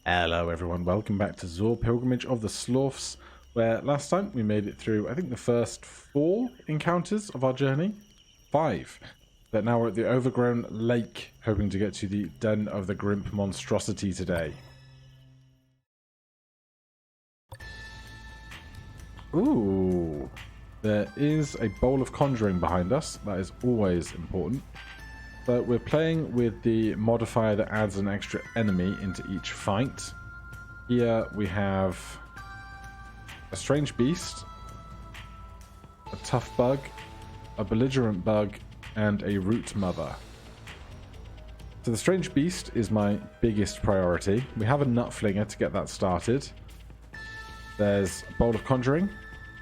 Hello everyone, welcome back to ZOR Pilgrimage of the Slorfs, where last time we made it through, I think, the first 4 encounters of our journey. 5. But now we're at the overgrown lake, hoping to get to the Den of the Grimp Monstrosity today. Ooh, there is a bowl of conjuring behind us. That is always important. But we're playing with the modifier that adds an extra enemy into each fight. Here we have a strange beast, a tough bug, a belligerent bug, and a root mother. So the strange beast is my biggest priority. We have a nut flinger to get that started. There's a bowl of conjuring,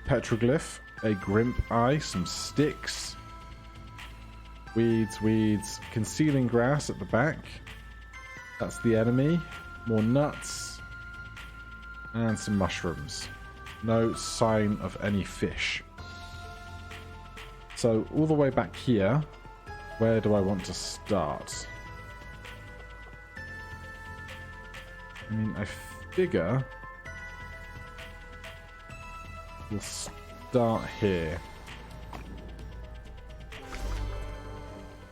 petroglyph, a grimp eye, some sticks, weeds, concealing grass at the back. That's the enemy. More nuts. And some mushrooms. No sign of any fish. So all the way back here, where do I want to start? I mean, I figure we'll start here.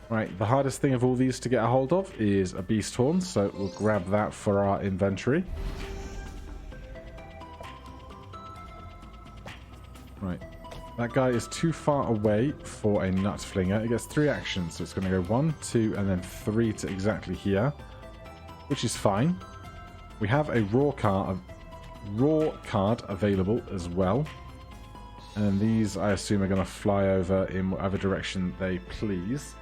Right, the hardest thing of all these to get a hold of is a beast horn, so we'll grab that for our inventory. Right, that guy is too far away for a nut flinger. It gets 3 actions, so it's going to go 1, 2, and then 3 to exactly here, which is fine. We have a raw card available as well, and these I assume are going to fly over in whatever direction they please.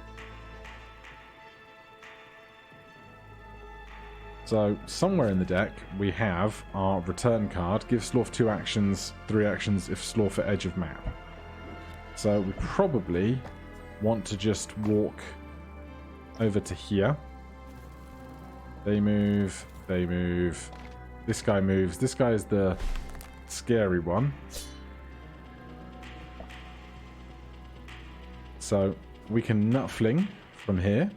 So, somewhere in the deck, we have our return card. Give Slorf 2 actions, 3 actions if Slorf at edge of map. So, we probably want to just walk over to here. They move. This guy moves. This guy is the scary one. So, we can nut fling from here.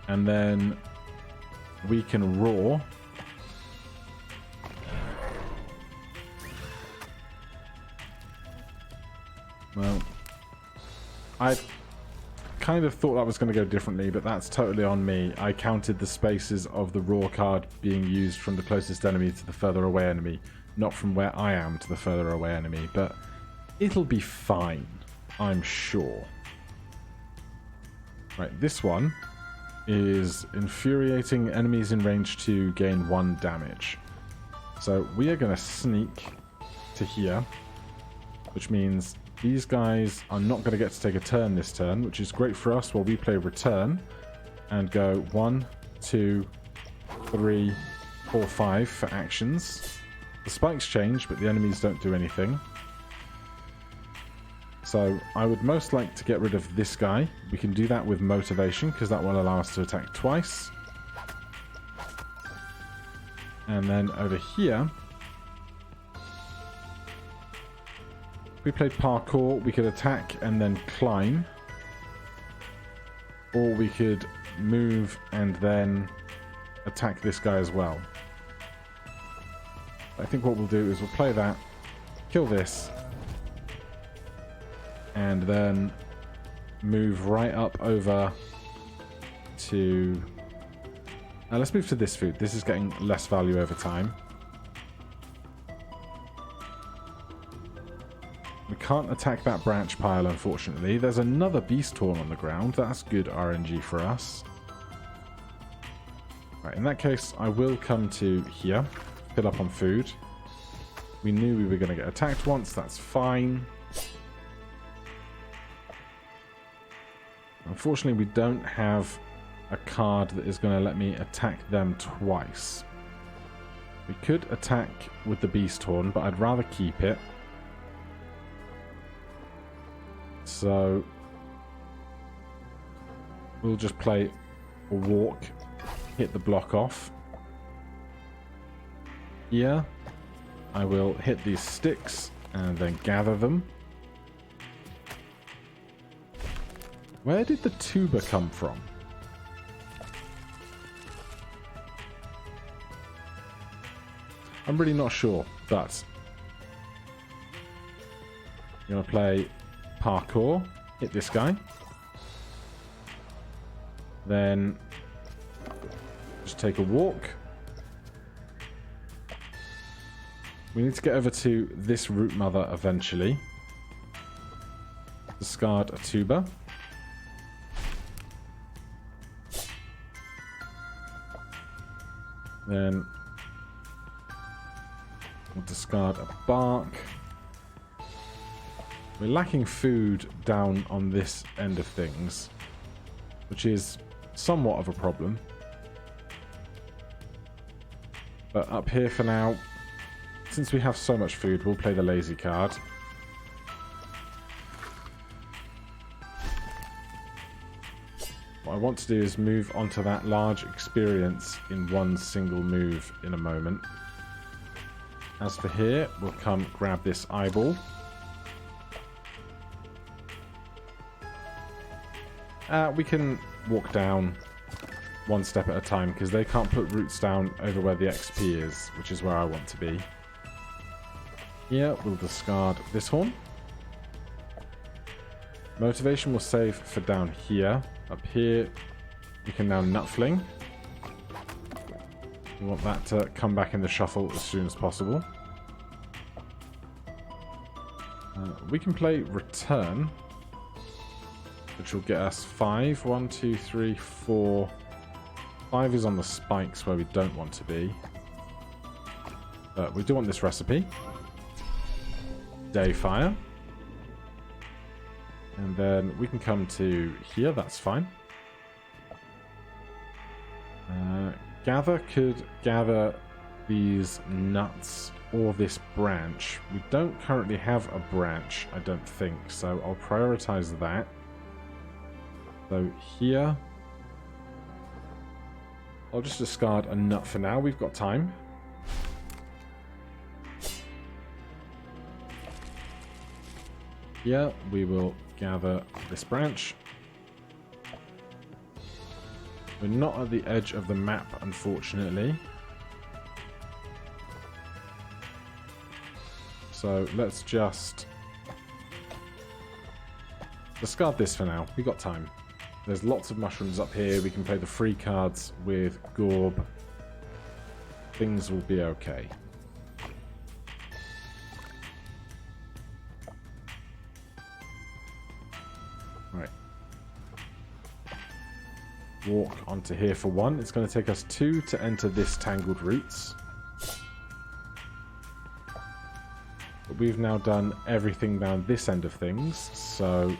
And then we can roar. Well, I kind of thought that was going to go differently, but that's totally on me. I counted the spaces of the roar card being used from the closest enemy to the further away enemy, not from where I am to the further away enemy, but it'll be fine, I'm sure. Right, this one is infuriating enemies in range 2 gain 1 damage. So we are going to sneak to here, which means these guys are not going to get to take a turn this turn, which is great for us while we play return and go 1, 2, 3, 4, 5 for actions. The spikes change, but the enemies don't do anything. So I would most like to get rid of this guy. We can do that with motivation because that will allow us to attack twice. And then over here, if we played parkour, we could attack and then climb. Or we could move and then attack this guy as well. I think what we'll do is we'll play that, kill this, and then move right up over to... let's move to this food. This is getting less value over time. We can't attack that branch pile, unfortunately. There's another beast horn on the ground. That's good RNG for us. Right, in that case, I will come to here, fill up on food. We knew we were going to get attacked once. That's fine. Unfortunately, we don't have a card that is going to let me attack them twice. We could attack with the beast horn, but I'd rather keep it. So we'll just play a walk, hit the block off. Here, I will hit these sticks and then gather them. Where did the tuba come from? I'm really not sure, but I'm going to play parkour, hit this guy. Then just take a walk. We need to get over to this root mother eventually. Discard a tuber. Then we'll discard a bark. We're lacking food down on this end of things, which is somewhat of a problem. But up here for now, since we have so much food, we'll play the lazy card. What I want to do is move onto that large experience in one single move in a moment. As for here, we'll come grab this eyeball. We can walk down one step at a time because they can't put roots down over where the XP is, which is where I want to be. Here, we'll discard this horn. Motivation will save for down here. Up here, we can now nut fling. We want that to come back in the shuffle as soon as possible. We can play return, which will get us 5. 1, 2, 3, 4. 5 is on the spikes where we don't want to be. But we do want this recipe. Dayfire. And then we can come to here, that's fine. Gather could gather these nuts or this branch. We don't currently have a branch, I don't think, so I'll prioritize that. So here, I'll just discard a nut for now, we've got time. Here, we will gather this branch. We're not at the edge of the map, unfortunately. So let's just discard this for now. We got time. There's lots of mushrooms up here. We can play the free cards with Gorb. Things will be okay. Right. Walk onto here for 1. It's going to take us 2 to enter this tangled roots. But we've now done everything down this end of things, so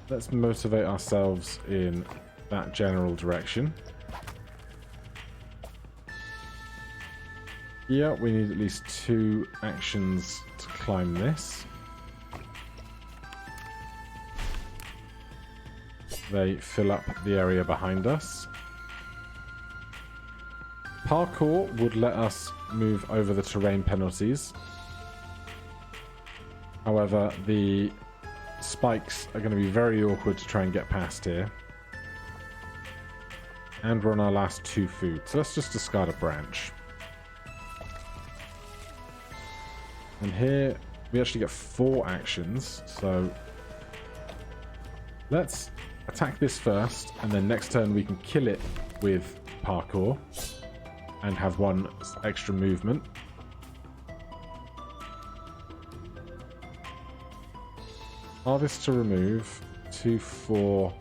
let's motivate ourselves in that general direction. Yeah, we need at least 2 actions to climb this. They fill up the area behind us. Parkour would let us move over the terrain penalties. However, the spikes are going to be very awkward to try and get past here. And we're on our last 2 food, so let's just discard a branch. And here, we actually get 4 actions, so let's attack this first, and then next turn we can kill it with parkour and have 1 extra movement. Harvest to remove. 2, 4.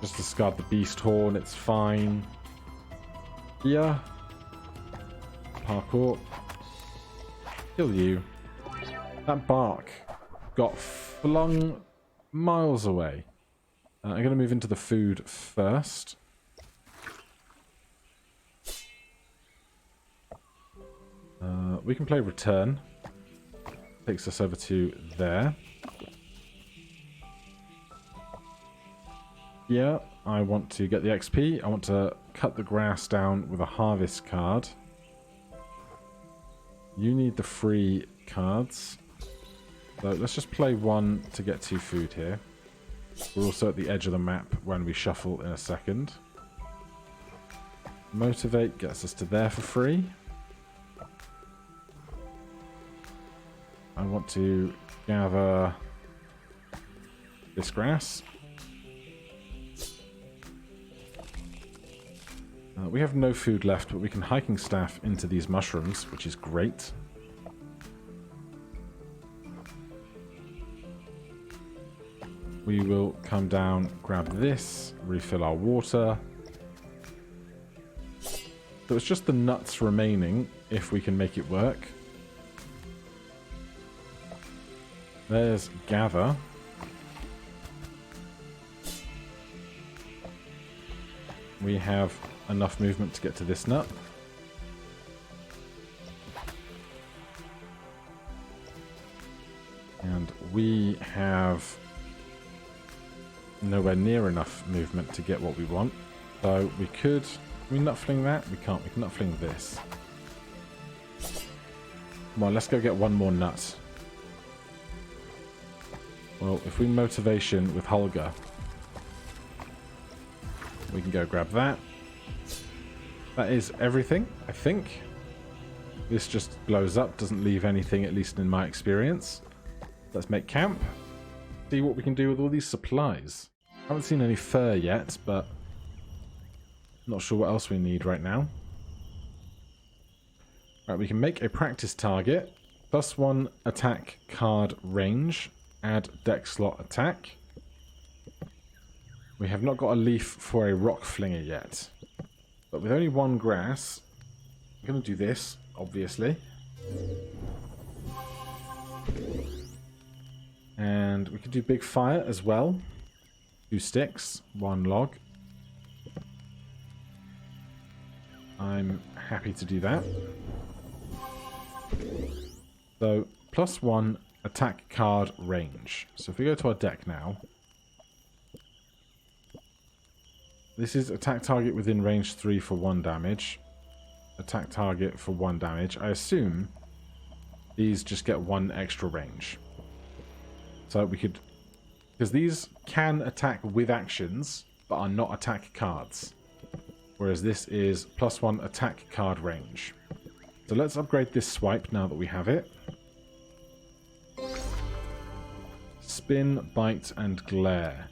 Just discard the beast horn, it's fine. Here. Parkour. Kill you. That bark got flung miles away. I'm going to move into the food first. We can play return. Takes us over to there. Yeah, I want to get the XP. I want to cut the grass down with a harvest card. You need the free cards. So let's just play 1 to get 2 food here. We're also at the edge of the map when we shuffle in a second. Motivate gets us to there for free. I want to gather this grass. We have no food left, but we can hiking staff into these mushrooms, which is great. We will come down, grab this, refill our water. So it's just the nuts remaining, if we can make it work. There's gather. We have enough movement to get to this nut. And we have nowhere near enough movement to get what we want. So we could... Can we nut fling that? We can't. We can nut fling this. Come on, let's go get one more nut. Well, if we motivation with Hulga, we can go grab that. That is everything, I think. This just blows up, doesn't leave anything, at least in my experience. Let's make camp. See what we can do with all these supplies. I haven't seen any fur yet, but not sure what else we need right now. Right, we can make a practice target. +1 attack card range. Add deck slot attack. We have not got a leaf for a rock flinger yet. But with only one grass, I'm going to do this, obviously. And we could do big fire as well. 2 sticks, 1 log. I'm happy to do that. So, +1 attack card range. So if we go to our deck now, this is attack target within range 3 for 1 damage. Attack target for 1 damage. I assume these just get 1 extra range. So we could... Because these can attack with actions, but are not attack cards. Whereas this is +1 attack card range. So let's upgrade this swipe now that we have it. Spin, bite, and glare.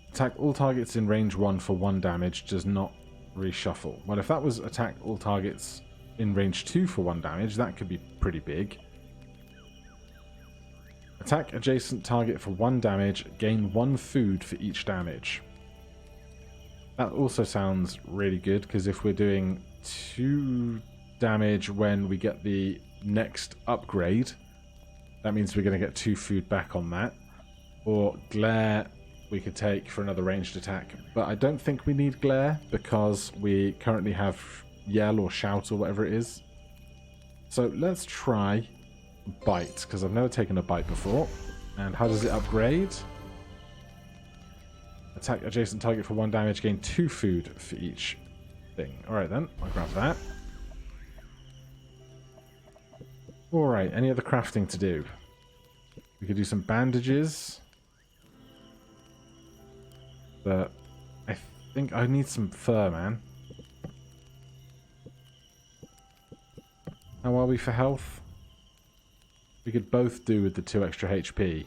Attack all targets in range 1 for 1 damage, does not reshuffle. Well, if that was attack all targets in range 2 for 1 damage, that could be pretty big. Attack adjacent target for 1 damage, gain 1 food for each damage. That also sounds really good, because if we're doing 2 damage when we get the next upgrade, that means we're going to get 2 food back on that. Or glare we could take for another ranged attack. But I don't think we need glare, because we currently have yell or shout or whatever it is. So let's try bite, because I've never taken a bite before. And how does it upgrade? Attack adjacent target for 1 damage, gain 2 food for each thing. Alright then, I'll grab that. Alright, any other crafting to do? We could do some bandages. But I think I need some fur, man. How are we for health? We could both do with the 2 extra HP.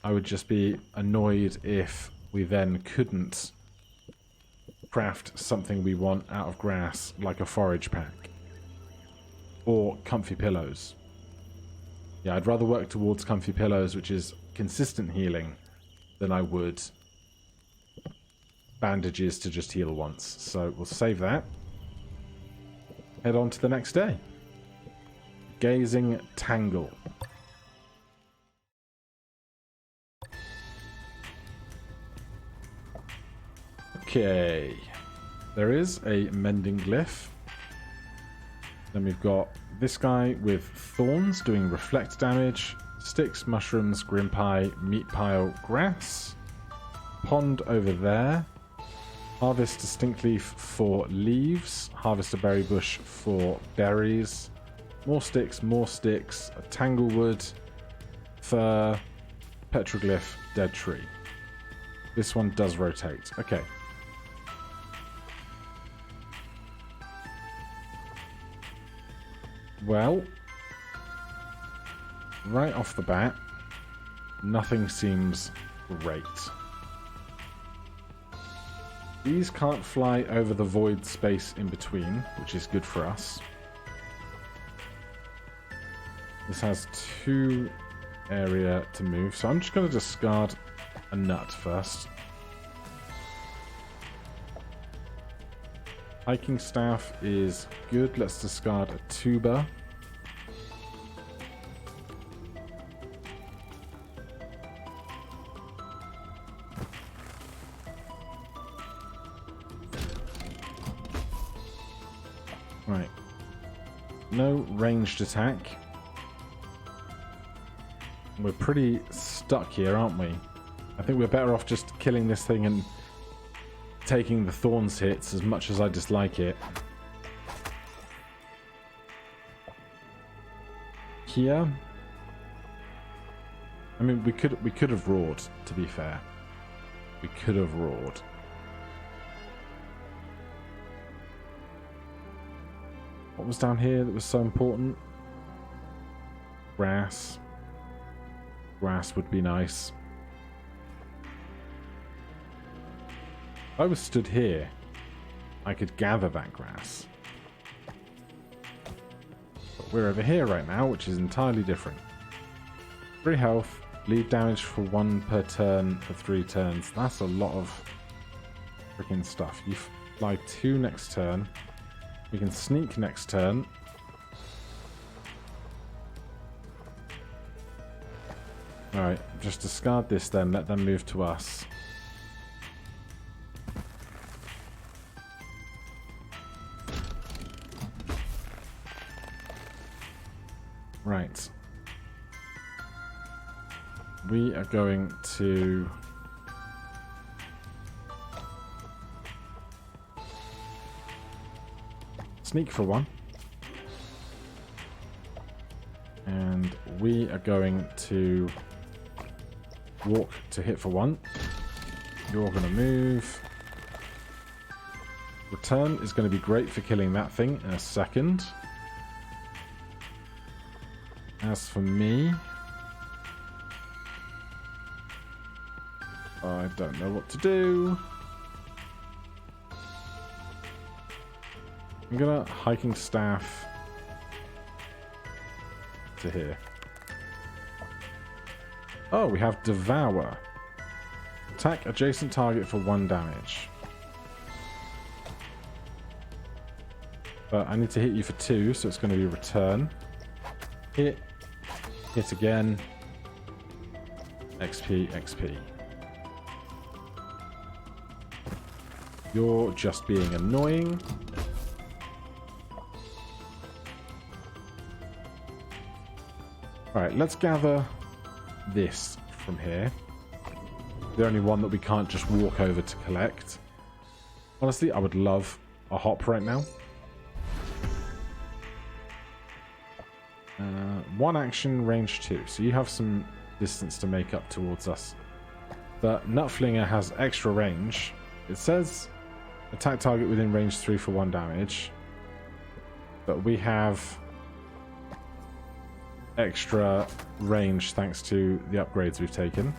I would just be annoyed if we then couldn't craft something we want out of grass, like a forage pack. Or comfy pillows. Yeah, I'd rather work towards comfy pillows, which is consistent healing, than I would bandages to just heal once. So we'll save that. Head on to the next day. Gazing Tangle. Okay. There is a mending glyph. Then we've got this guy with thorns doing reflect damage. Sticks, mushrooms, grim pie, meat pile, grass. Pond over there. Harvest a stink leaf for leaves. Harvest a berry bush for berries. More sticks, a tanglewood, fir, petroglyph, dead tree. This one does rotate. Okay. Well, right off the bat, nothing seems great. These can't fly over the void space in between, which is good for us. This has 2 area to move, so I'm just going to discard a nut first. Hiking staff is good. Let's discard a tuber. Right. No ranged attack. We're pretty stuck here, aren't we? I think we're better off just killing this thing and taking the thorns hits, as much as I dislike it. Here, I mean, we could have roared, to be fair. We could have roared. What was down here that was so important? Grass. Grass would be nice. If I was stood here, I could gather that grass. But we're over here right now, which is entirely different. 3 health, bleed damage for 1 per turn for 3 turns. That's a lot of freaking stuff. You fly 2 next turn. We can sneak next turn. Alright, just discard this then, let them move to us. Right. We are going to sneak for 1. And we are going to walk to hit for 1. You're going to move. Return is going to be great for killing that thing in a second. As for me, I don't know what to do. I'm gonna hiking staff to here. Oh, we have Devour. Attack adjacent target for 1 damage. But I need to hit you for 2, so it's going to be return. Hit. Hit again. XP, XP. You're just being annoying. Alright, let's gather this from here. The only one that we can't just walk over to collect. Honestly, I would love a hop right now. 1 action, range 2. So you have some distance to make up towards us. But Nutflinger has extra range. It says attack target within range 3 for 1 damage. But we have extra range thanks to the upgrades we've taken.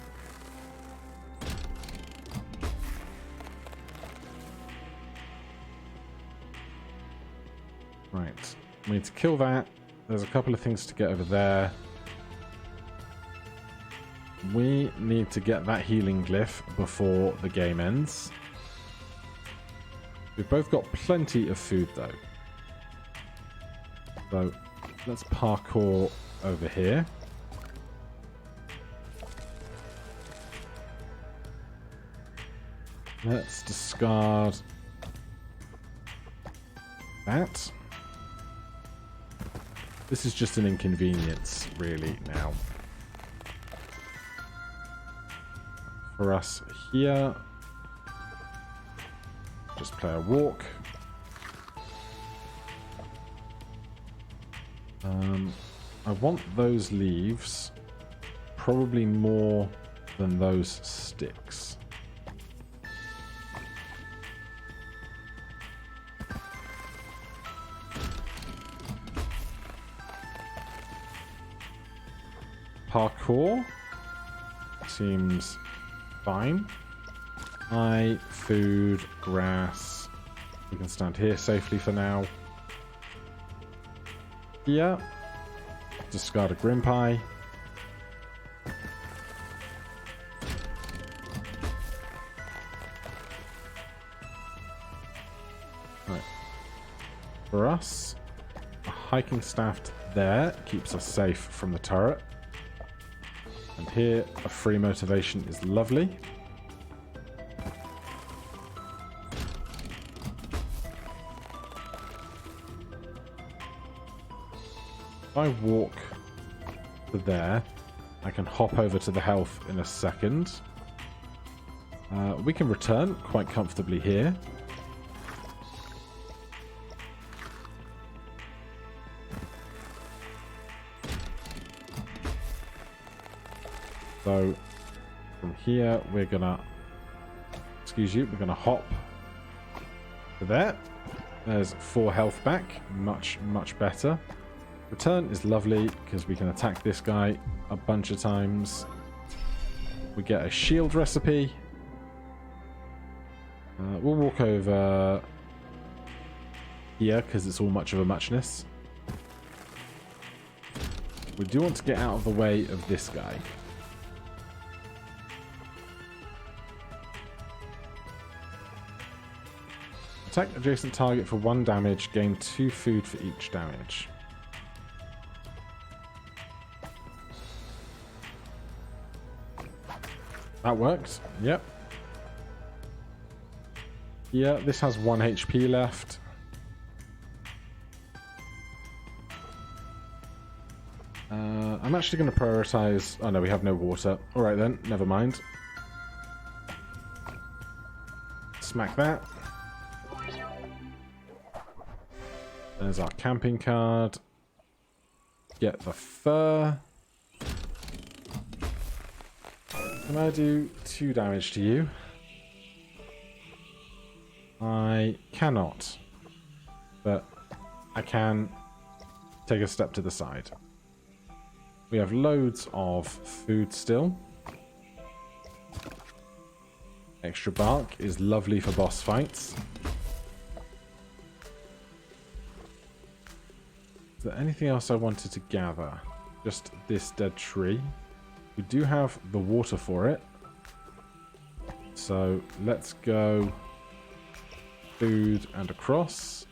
Right. We need to kill that. There's a couple of things to get over there. We need to get that healing glyph before the game ends. We've both got plenty of food though. So let's parkour over here. Let's discard that. This is just an inconvenience, really, now. For us here, just play a walk. I want those leaves probably more than those sticks. parkour seems fine. Food, grass. We can stand here safely for now. Yeah. Discard a Grim Pie. Right. For us, a hiking staff there keeps us safe from the turret. And here, a free motivation is lovely. If I walk to there, I can hop over to the health in a second. We can return quite comfortably here. So from here we're gonna, we're gonna hop to there. There's 4 health back, much better. Return is lovely because we can attack this guy a bunch of times. We get a shield recipe. We'll walk over here because it's all much of a muchness. We do want to get out of the way of this guy. Attack adjacent target for 1 damage, gain 2 food for each damage. That works. Yep. Yeah, this has 1 HP left. I'm actually going to prioritize... Oh no, we have no water. Alright then, never mind. Smack that. There's our camping card. Get the fur. Can I do 2 damage to you? I cannot. But I can take a step to the side. We have loads of food still. Extra bark is lovely for boss fights. Is there anything else I wanted to gather? Just this dead tree. We do have the water for it. So let's go food and across.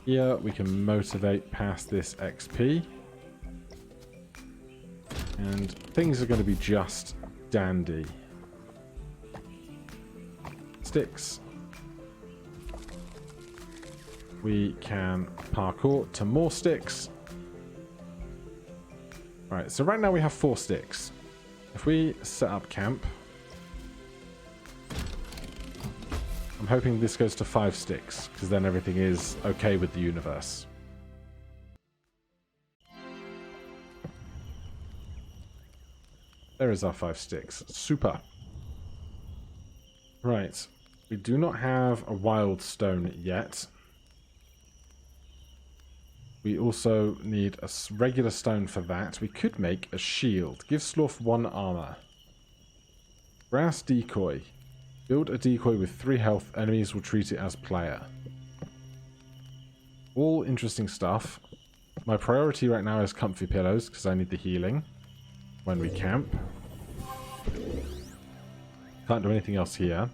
Here we can motivate past this XP. And things are going to be just dandy. Sticks. We can parkour to more sticks. Right, so right now we have 4 sticks. If we set up camp, I'm hoping this goes to 5 sticks, because then everything is okay with the universe. There is our 5 sticks. Super. Right, we do not have a wild stone yet. We also need a regular stone for that. We could make a shield. Give Slorf 1 armor. Brass decoy. Build a decoy with 3 health. Enemies will treat it as player. All interesting stuff. My priority right now is comfy pillows because I need the healing when we camp. Can't do anything else here.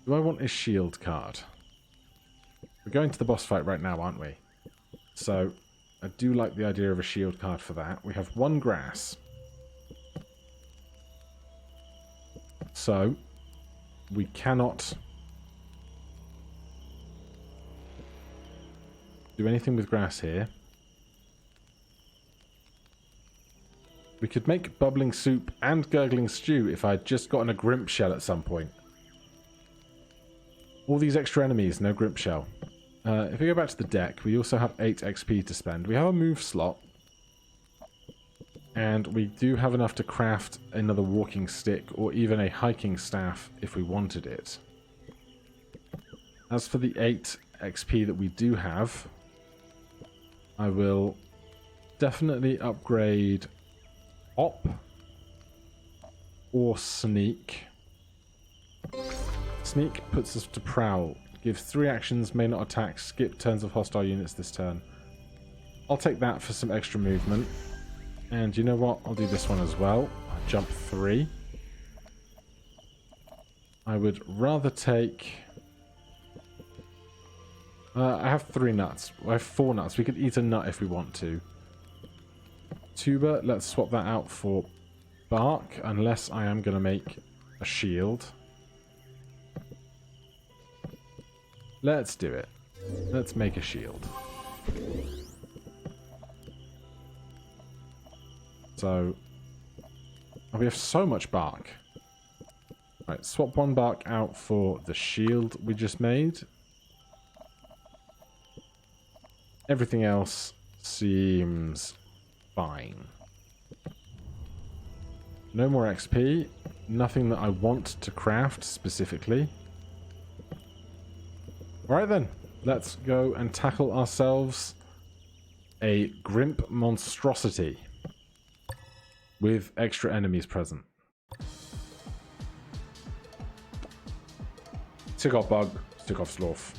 Do I want a shield card? We're going to the boss fight right now, aren't we? So, I do like the idea of a shield card for that. We have 1 grass. So, we cannot do anything with grass here. We could make bubbling soup and gurgling stew if I had just gotten a Grimp shell at some point. All these extra enemies, no Grimp shell. If we go back to the deck, we also have 8 XP to spend. We have a move slot. And we do have enough to craft another walking stick or even a hiking staff if we wanted it. As for the 8 XP that we do have, I will definitely upgrade Hop. Or sneak. Sneak puts us to prowl. Gives 3 actions, may not attack, skip turns of hostile units this turn. I'll take that for some extra movement. And you know what? I'll do this one as well. I'll jump 3. I would rather take... I have 3 nuts. I have 4 nuts. We could eat a nut if we want to. Tuber, let's swap that out for bark, unless I am going to make a shield. Let's do it. Let's make a shield. So, we have so much bark. Right, swap 1 bark out for the shield we just made. Everything else seems fine. No more XP. Nothing that I want to craft specifically. Alright then, let's go and tackle ourselves a Grimp monstrosity with extra enemies present. Tick off Bug, tick off Slorf.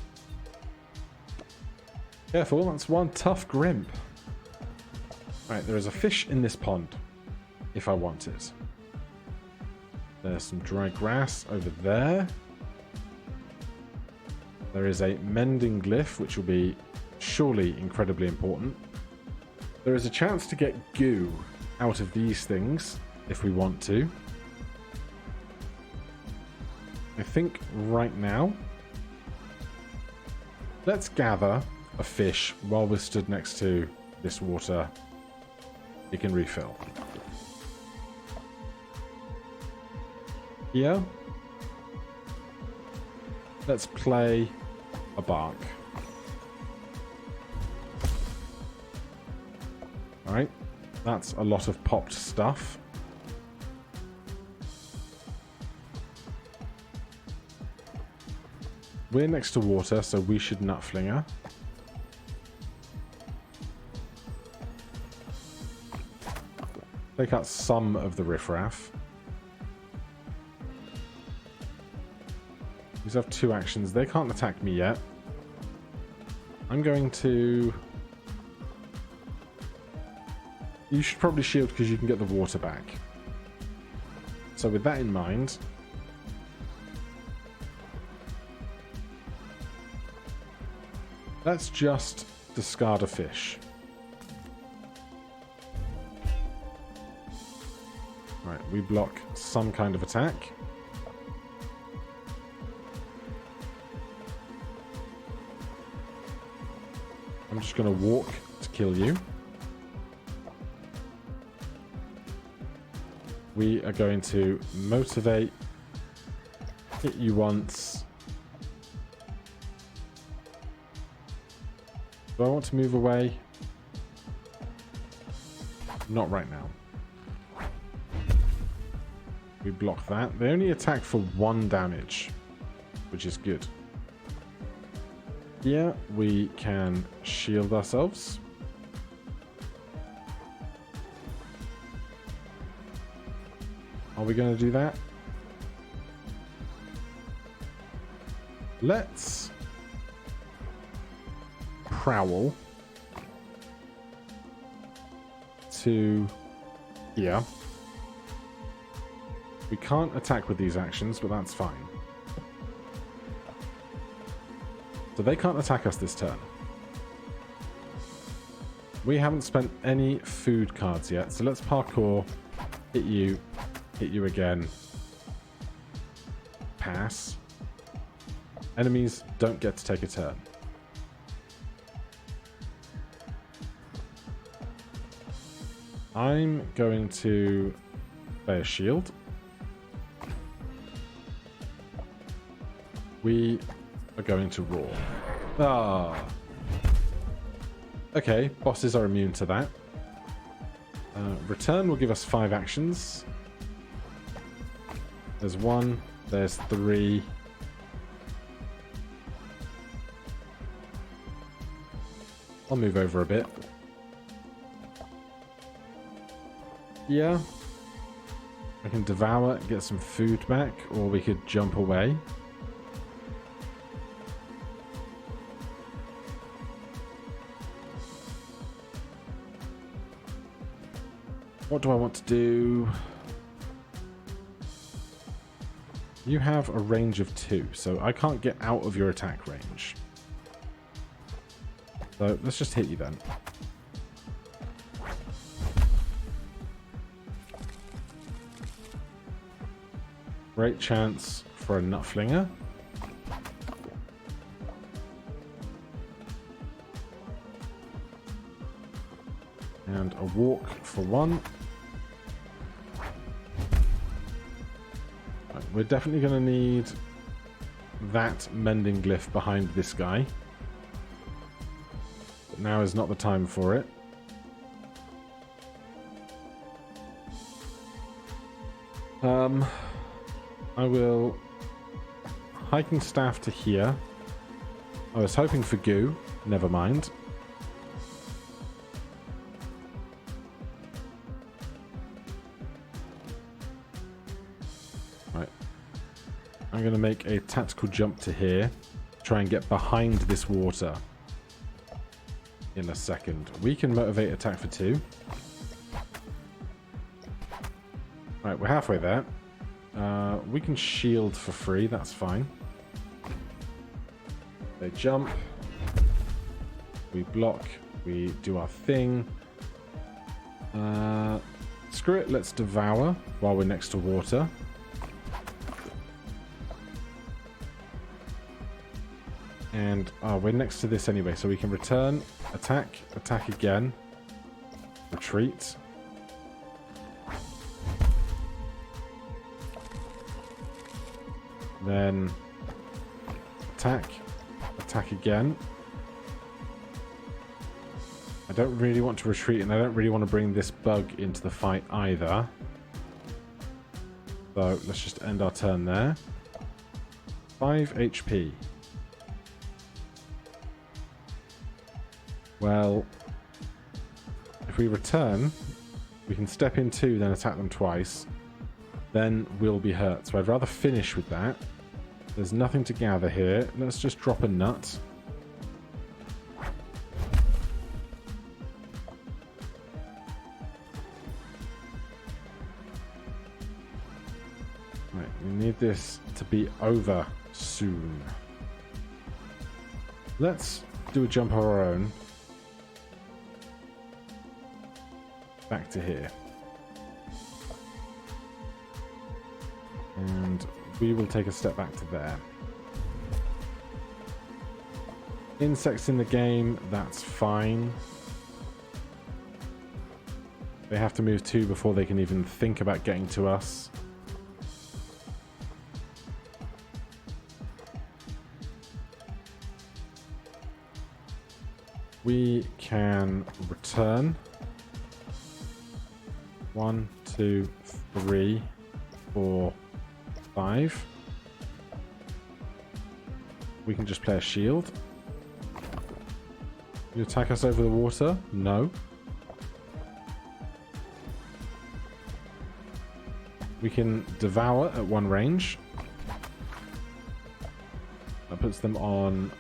Careful, that's 1 tough Grimp. Right, there is a fish in this pond, if I want it. There's some dry grass over there. There is a mending glyph, which will be surely incredibly important. There is a chance to get goo out of these things, if we want to. I think right now, let's gather a fish while we're stood next to this water. It can refill. Here, let's play a bark. Alright, that's a lot of popped stuff. We're next to water, so we should nut flinger. Take out some of the riffraff. These have 2 actions. They can't attack me yet. I'm going to... You should probably shield because you can get the water back. So with that in mind... let's just discard a fish. Right, we block some kind of attack. I'm just going to walk to kill you. We are going to motivate, hit you once. Do I want to move away? Not right now. We block that. They only attack for 1 damage, which is good. Yeah, we can shield ourselves. Are we going to do that? Let's prowl to here. We can't attack with these actions, but that's fine. So they can't attack us this turn. We haven't spent any food cards yet, so let's parkour, hit you again. Pass. Enemies don't get to take a turn. I'm going to play a shield. We are going to roar. Ah. Okay, bosses are immune to that. Return will give us 5 actions. There's 1, there's 3. I'll move over a bit. Yeah. I can devour, get some food back, or we could jump away. What do I want to do? You have a range of 2, so I can't get out of your attack range. So let's just hit you then. Great chance for a nut flinger. And a walk for 1. Right, we're definitely going to need that mending glyph behind this guy. But now is not the time for it. I will hiking staff to here. I was hoping for goo. Never mind. Right. I'm going to make a tactical jump to here. Try and get behind this water. In a second. We can motivate attack for 2. Right, we're halfway there. We can shield for free, that's fine. They jump. We block. We do our thing. Screw it, let's devour while we're next to water. And we're next to this anyway, so we can return, attack, attack again, retreat. Then attack, attack again. I don't really want to retreat, and I don't really want to bring this bug into the fight either. So let's just end our turn there. 5 HP. Well, if we return, we can step in 2, then attack them twice. Then we'll be hurt. So I'd rather finish with that. There's nothing to gather here. Let's just drop a nut. Right, we need this to be over soon. Let's do a jump of our own. Back to here. And we will take a step back to there. Insects in the game, that's fine. They have to move 2 before they can even think about getting to us. We can return. 1, 2, 3, 4, 5. We can just play a shield. You attack us over the water? No. We can devour at 1 range. That puts them on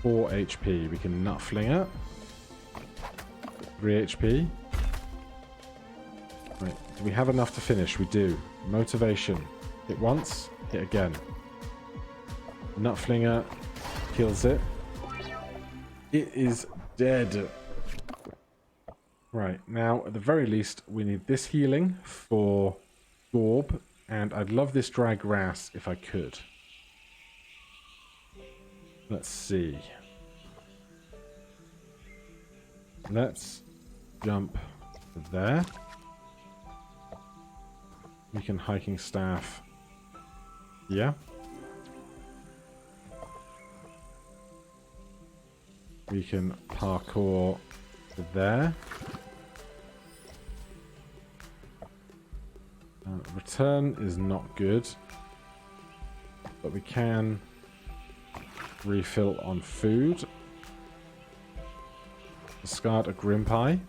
4 HP. We can nut flinger. 3 HP. Right. Do we have enough to finish? We do. Motivation. Hit once, hit again. Nut flinger kills it. It is dead. Right, now at the very least we need this healing for Gorb, and I'd love this dry grass if I could. Let's see. Let's jump there. We can hiking staff. Yeah. We can parkour there. Return is not good, but we can refill on food. Discard a Grimpie.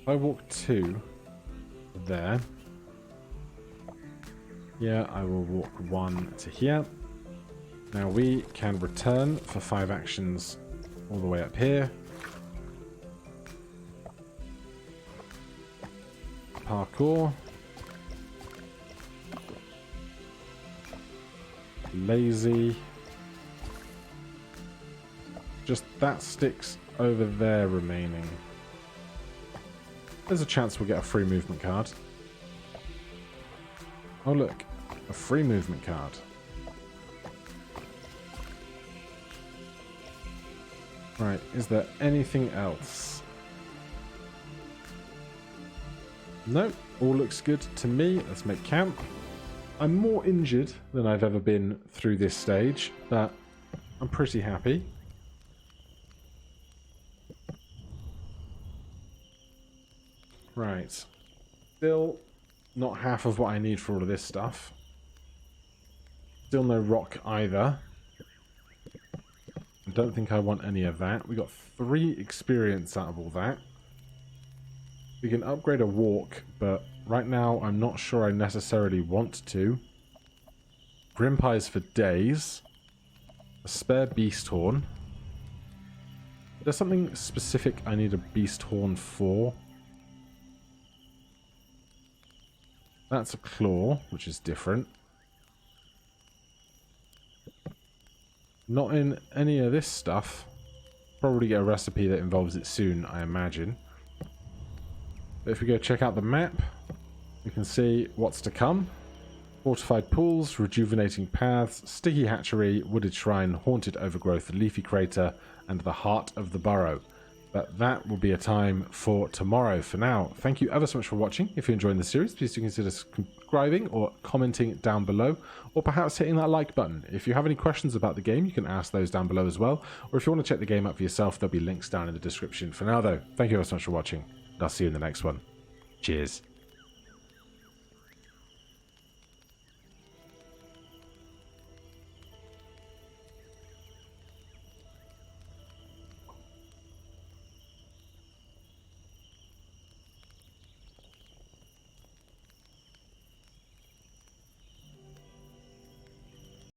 I walk 2 there. Yeah, I will walk 1 to here. Now we can return for 5 actions all the way up here. Parkour. Lazy. Just that sticks over there remaining. There's a chance we'll get a free movement card. Oh look, a free movement card. Right, is there anything else? No, all looks good to me. Let's make camp. I'm more injured than I've ever been through this stage, but I'm pretty happy. Right. Still not half of what I need for all of this stuff. Still no rock either. I don't think I want any of that. We got 3 experience out of all that. We can upgrade a walk, but right now I'm not sure I necessarily want to. Grim Pies for days. A spare beast horn. There's something specific I need a beast horn for. That's a claw, which is different. Not in any of this stuff. Probably get a recipe that involves it soon, I imagine. But if we go check out the map, we can see what's to come. Fortified pools, rejuvenating paths, sticky hatchery, wooded shrine, haunted overgrowth, leafy crater, and the heart of the burrow. But that will be a time for tomorrow. For now, thank you ever so much for watching. If you're enjoying the series, please do consider subscribing or commenting down below, or perhaps hitting that like button. If you have any questions about the game, you can ask those down below as well. Or if you want to check the game out for yourself, there'll be links down in the description. For now, though, thank you ever so much for watching, and I'll see you in the next one. Cheers.